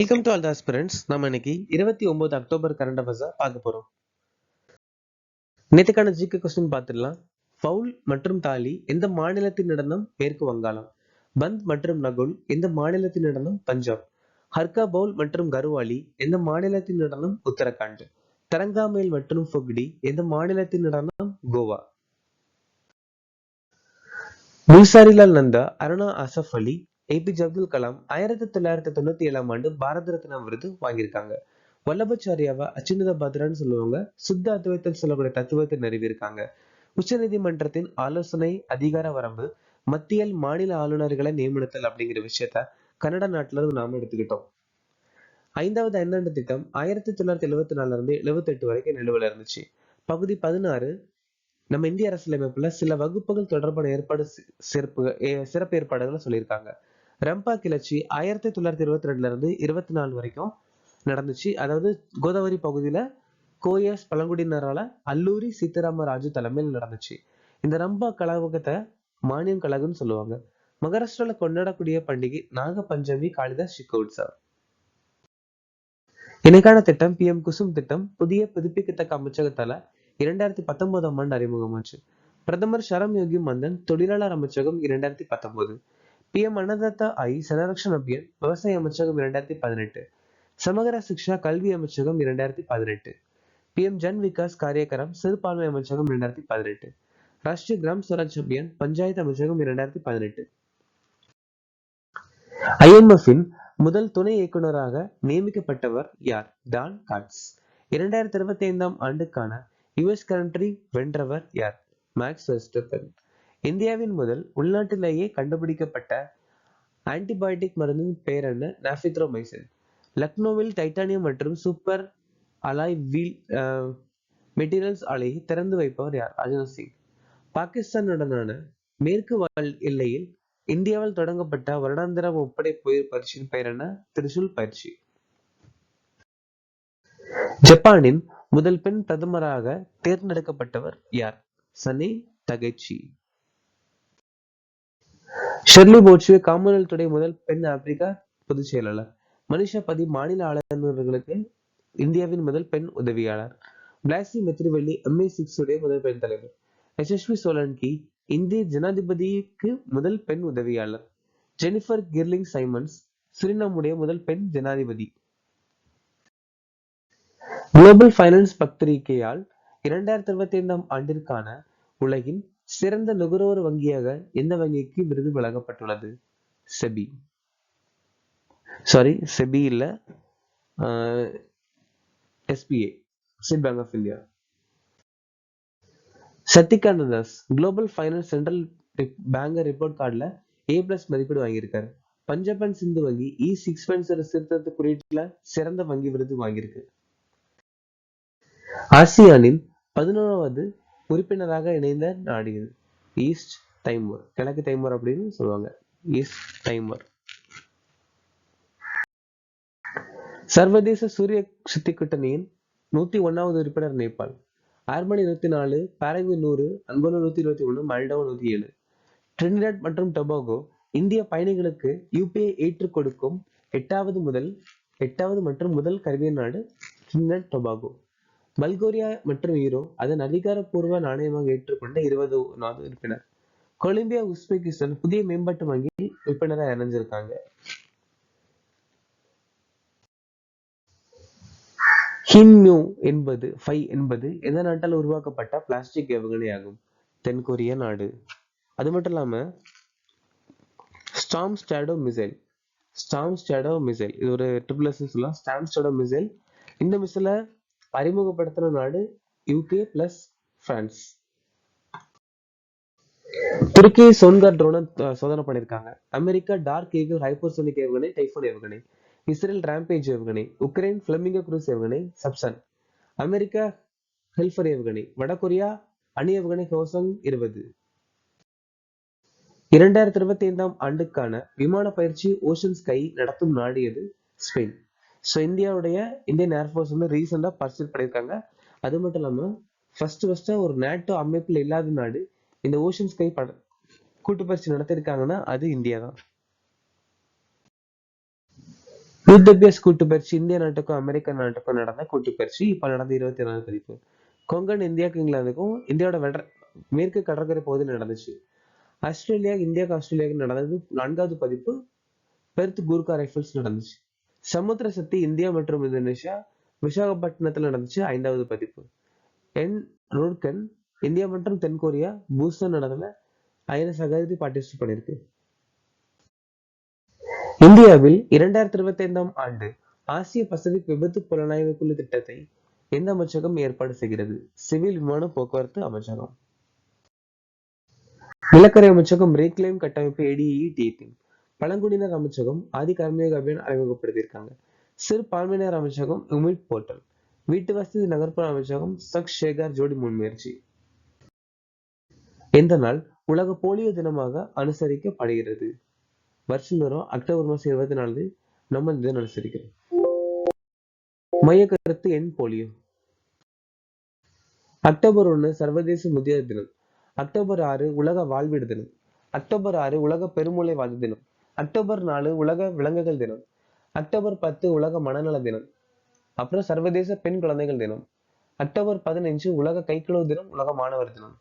Welcome to all the aspirants. நம்ம இன்னைக்கு 29 October current அஃபேர்ஸை பார்க்க போறோம். நேற்றுக்கான ஜிகே கொஸ்டின் பார்த்துடலாம். ஃபவுல் மற்றும் தாலி எந்த மாநிலத்தின் நடனம்? மேற்கு வங்காளம். பந்த் மற்றும் நகுல் எந்த மாநிலத்தின் நடனம்? பஞ்சாப். ஹர்கா பவுல் மற்றும் கருவாலி எந்த மாநிலத்தின் நடனம்? உத்தரகாண்ட். தரங்காமேல் மற்றும் ஃபுக்டி எந்த மாநிலத்தின் நடனம்? கோவா. முல்சாரிலால் நந்தா, அருணா அசஃப் அலி, ஏபிஜே அப்துல் கலாம் 1997 பாரத ரத்னா விருது வாங்கியிருக்காங்க. வல்லபாச்சாரியாவை அச்சுநித பத்ரான்னு சொல்லுவாங்க. சுத்த அத்வைத்தம் சொல்லக்கூடிய தத்துவத்தை நிறுவியிருக்காங்க. உச்ச நீதிமன்றத்தின் ஆலோசனை அதிகார வரம்பு மத்திய மாநில ஆளுநர்களை நியமனத்தல் அப்படிங்கிற விஷயத்த கனடா நாட்டுல இருந்து நாம எடுத்துக்கிட்டோம். 5வது ஐந்தாண்டு திட்டம் 1974 இருந்து 78 வரைக்கும் நிலுவையில் இருந்துச்சு. பகுதி 16 நம்ம இந்திய அரசியலமைப்புல சில வகுப்புகள் தொடர்பான சிறப்பு ஏற்பாடுகளை சொல்லியிருக்காங்க. ரம்பா கிளர்ச்சி 1922 இருந்து 24 வரைக்கும் நடந்துச்சு. அதாவது கோதாவரி பகுதியில கோயஸ் பழங்குடியினரால அல்லூரி சீதாராம ராஜு தலைமையில் நடந்துச்சு. இந்த ரம்பா கழகத்தை மானியம் கழகம்னு சொல்லுவாங்க. மகாராஷ்டிரால கொண்டாடக்கூடிய பண்டிகை நாக பஞ்சமி, காளிதாஸ் சிக்கோத்சவ். இன்னைக்கான திட்டம் PM குசும் திட்டம் புதிய புதுப்பிக்கத்தக்க அமைச்சகத்தால 2019 அறிமுகமாச்சு. பிரதமர் ஷரம் யோகி மந்தன் தொழிலாளர் அமைச்சகம் 2019. PM அன்னதாத்தா சனரக்ஷன் அபியான் விவசாய அமைச்சகம் 2018. சமகர சிக்ஷா கல்வி அமைச்சகம் 2018. PM ஜன் விகாஸ் காரியக்கரம் சிறுபான்மை அமைச்சகம் 2018. ராஷ்டிரிய கிராம் ஸ்வராஜ் அபியான் பஞ்சாயத்து அமைச்சகம் 2018. IMF-இன் முதல் துணை இயக்குநராக நியமிக்கப்பட்டவர் யார்? Don God's. 2025 US கண்ட்ரி வென்றவர் யார்? மேக்ஸ் வெர்ஸ்டப்பன். இந்தியாவின் முதல் உள்நாட்டிலேயே கண்டுபிடிக்கப்பட்ட ஆன்டிபயோட்டிக் மருந்தின் பெயர் என்ன? நாபித்ரோமைசின். லக்னோவில் டைட்டானியம் மற்றும் சூப்பர் அலாய் வீல் மெட்டீரியல்ஸ் ஆலையை திறந்து வைப்பவர் யார்? ராஜ்நாத் சிங். பாகிஸ்தானுடனான மேற்கு எல்லையில் இந்தியாவில் தொடங்கப்பட்ட வருடாந்திர முப்படை பயிற்சியின் பெயர் என்ன? திரிசூல் பயிற்சி. ஜப்பானின் முதல் பெண் பிரதமராக தேர்ந்தெடுக்கப்பட்டவர் யார்? Sanae Takaichi. ஷெர்லி போட்சுவே காமன்வெல்த் உடைய முதல் பெண் ஆப்பிரிக்கா பொதுச் செயலாளர். மனிஷா பதி மாநில ஆளுநர்களுக்கு இந்தியாவின் முதல் பெண் உதவியாளர். பிளாசி மெத்ரிவெல்லி MI6 உடைய முதல் பெண் தலைவர். யசஸ்வி சோலன்கி இந்திய ஜனாதிபதிக்கு முதல் பெண் உதவியாளர். ஜெனிஃபர் கிர்லிங் சைமன்ஸ் சுரினாமுடைய முதல் பெண் ஜனாதிபதி. குளோபல் ஃபைனான்ஸ் பத்திரிகையால் 2025 உலகின் சிறந்த நுகர்வோர் வங்கியாக எந்த வங்கிக்கு விருது வழங்கப்பட்டுள்ளது? செபி. செபி இல்ல, SBA, state bank of India. Shaktikanta Das global finance central banker report கார்டுல A+ மதிப்பீடு வாங்கியிருக்காரு. பஞ்சாப் அண்ட் சிந்து வங்கி E6 சீர்திருத்த குறியீட்டுல சிறந்த வங்கி விருது வாங்கியிருக்கு. ஆசியானின் 11வது உறுப்பினராக இணைந்த நாடு இது? ஈஸ்ட் தைமூர், கிழக்கு தைமூர் அப்படின்னு சொல்லுவாங்க. East Timor. சர்வதேச சூரிய சக்தி கூட்டணியின் 101வது உறுப்பினர் Nepal. Armenia 104, Paraguay 100, Angola 121, Moldova 107. Trinidad மற்றும் டொபாகோ இந்திய பயணிகளுக்கு UPI ஏற்றுக் கொடுக்கும் 8வது மற்றும் முதல் கரிபியன் நாடு ட்ரினிடாட் டொபாகோ. பல்கேரியா மற்றும் யூரோ அதன் அதிகாரப்பூர்வ நாணயமாக ஏற்றுக்கொண்ட 20வது உறுப்பினர். கொலம்பியா உஸ்பெகிஸ்தான் புதிய மேம்பாட்டு வங்கியில் உறுப்பினராக இணைஞ்சிருக்காங்க. ஹின்யூ 5 என்பது எந்த நாட்டால் உருவாக்கப்பட்ட பிளாஸ்டிக் ஏவுகணை ஆகும்? தென்கொரிய நாடு. அது மட்டும் இல்லாம ஸ்டார்ம் ஷேடோ மிசைல் இது ஒரு SSS சொல்லலாம். ஸ்டார்ம் ஷேடோ மிசைல், இந்த மிசைலை அறிமுகப்படுத்தின நாடு UK பிளஸ் பிரான்ஸ். துருக்கி சோன்கார் ட்ரோனை சோதனை பண்ணிருக்காங்க. அமெரிக்கா டார்க் ஈகிள் ஹைப்பர்சோனிக் ஏவுகணை, டைஃபூன் ஏவுகணை. இஸ்ரேல் ராம்பேஜ் ஏவுகணை. உக்ரைன் பிளமிங்கோ குரூஸ் ஏவுகணை, சப்சன். அமெரிக்கா ஹெல்ஃபர் ஏவுகணை. வடகொரியா அணு ஏவுகணை ஹோசங் 20. 2025 விமான பயிற்சி ஓஷன் ஸ்கை நடத்தும் நாடு எது? ஸ்பெயின். இந்தியன் ஏர்ஃபோர்ஸ் ரீசெண்டா பர்சேஸ் பண்ணியிருக்காங்க. அது மட்டும் இல்லாம ஃபர்ஸ்ட் ஒரு நேட்டோ அமைப்புல இல்லாத நாடு இந்த ஓஷன் ஸ்கை கூட்டு பயிற்சி நடத்திருக்காங்கன்னா அது இந்தியா தான். யூத்தபியஸ் கூட்டுப்பயிற்சி இந்திய நாட்டுக்கும் அமெரிக்க நாட்டுக்கும் நடந்த கூட்டுப்பயிற்சி இப்ப நடந்த 24 பதிப்பு. கொங்கன் இந்தியாவுக்கும் இங்கிலாந்துக்கும் இந்தியாவோட மேற்கு கடற்கரை பகுதியில் நடந்துச்சு. ஆஸ்திரேலியா இந்தியாவுக்கு ஆஸ்திரேலியாவுக்கு நடந்தது 4வது பதிப்பு. பெர்த் கூர்கா ரைபிள்ஸ் நடந்துச்சு. சமுத்திர சக்தி இந்தியா மற்றும் இந்தோனேஷியா விசாகப்பட்டினத்தில் நடந்துச்சு 5வது பதிப்பு. என் ரோட்கன் இந்தியா மற்றும் தென்கொரியா பூஸ்டன் நடந்ததுல ஐஎன்எஸ் அகாதி பார்ட்டிசிபேட் பண்ணிருக்கு. இந்தியாவில் 2025ஆம் ஆண்டு ஆசிய பசிபிக் விபத்து புலனாய்வு குழு திட்டத்தை எந்த அமைச்சகம் ஏற்பாடு செய்கிறது? சிவில் விமான போக்குவரத்து அமைச்சகம். நிலக்கரி அமைச்சகம் ரீக்ளைம் கட்டமைப்பு ADE பழங்குடியினர் அமைச்சகம் ஆதி கர்மயோக அபியான் அறிமுகப்படுத்தியிருக்காங்க. சிறுபான்மையினர் அமைச்சகம் உமிட் போர்ட்டல். வீட்டு வசதி நகர்ப்புற அமைச்சகம் சக் ஷேகர் ஜோடி முன்முயற்சி. எந்த நாள் உலக போலியோ தினமாக அனுசரிக்கப்படுகிறது? வருஷந்தோறும் அக்டோபர் மாசம் 24 நம்ம இந்த தினம் அனுசரிக்கிறோம். மைய கருத்து எண் போலியோ. அக்டோபர் 1 சர்வதேச முதியோர் தினம். அக்டோபர் 6 உலக வாழ்வீடு தினம். அக்டோபர் 6 உலக பெருமூளைவாத தினம். அக்டோபர் 4 உலக விலங்குகள் தினம். அக்டோபர் 10 உலக மனநல தினம். அப்புறம் சர்வதேச பெண் குழந்தைகள் தினம். அக்டோபர் 15 உலக கைக்கழுவு தினம், உலக மாணவர் தினம்.